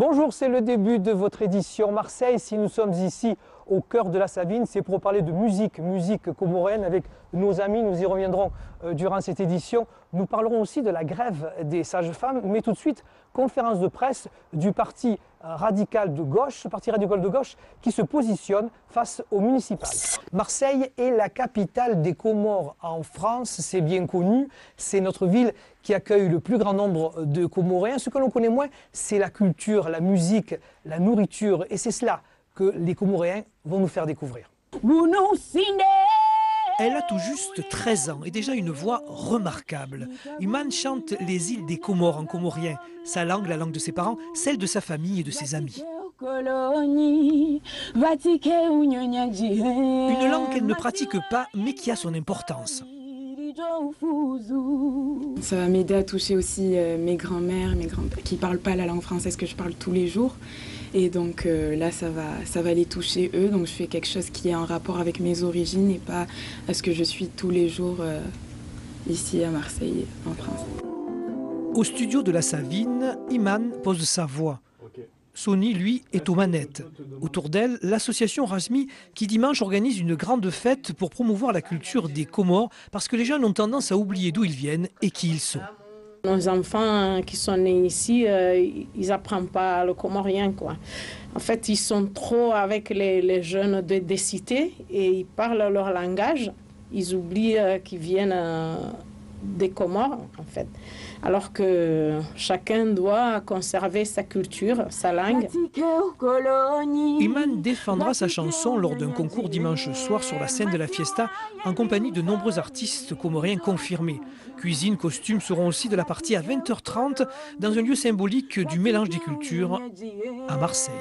Bonjour, c'est le début de votre édition Marseille. Si nous sommes ici au cœur de la Savine, c'est pour parler de musique comorienne avec nos amis. Nous y reviendrons durant cette édition. Nous parlerons aussi de la grève des sages-femmes, mais tout de suite, conférence de presse du parti radical de gauche, qui se positionne face au municipal. Marseille est la capitale des Comores en France, c'est bien connu. C'est notre ville qui accueille le plus grand nombre de Comoriens. Ce que l'on connaît moins, c'est la culture, la musique, la nourriture. Et c'est cela que les Comoriens vont nous faire découvrir. Elle a tout juste 13 ans et déjà une voix remarquable. Iman chante les îles des Comores en comorien. Sa langue, la langue de ses parents, celle de sa famille et de ses amis. Une langue qu'elle ne pratique pas, mais qui a son importance. Ça va m'aider à toucher aussi mes grands-mères, mes grands-pères qui ne parlent pas la langue française que je parle tous les jours. Et donc là, ça va les toucher eux. Donc je fais quelque chose qui est en rapport avec mes origines et pas à ce que je suis tous les jours ici à Marseille, en France. Au studio de la Savine, Iman pose sa voix. Sony, lui, est aux manettes. Autour d'elle, l'association Razmi qui dimanche organise une grande fête pour promouvoir la culture des Comores parce que les jeunes ont tendance à oublier d'où ils viennent et qui ils sont. Nos enfants qui sont nés ici, ils n'apprennent pas le comorien, quoi. En fait, ils sont trop avec les jeunes des cités et ils parlent leur langage. Ils oublient qu'ils viennent des Comores, en fait. Alors que chacun doit conserver sa culture, sa langue. Iman défendra sa chanson lors d'un concours dimanche soir sur la scène de la Fiesta en compagnie de nombreux artistes comoriens confirmés. Cuisine, costumes seront aussi de la partie à 20h30 dans un lieu symbolique du mélange des cultures à Marseille.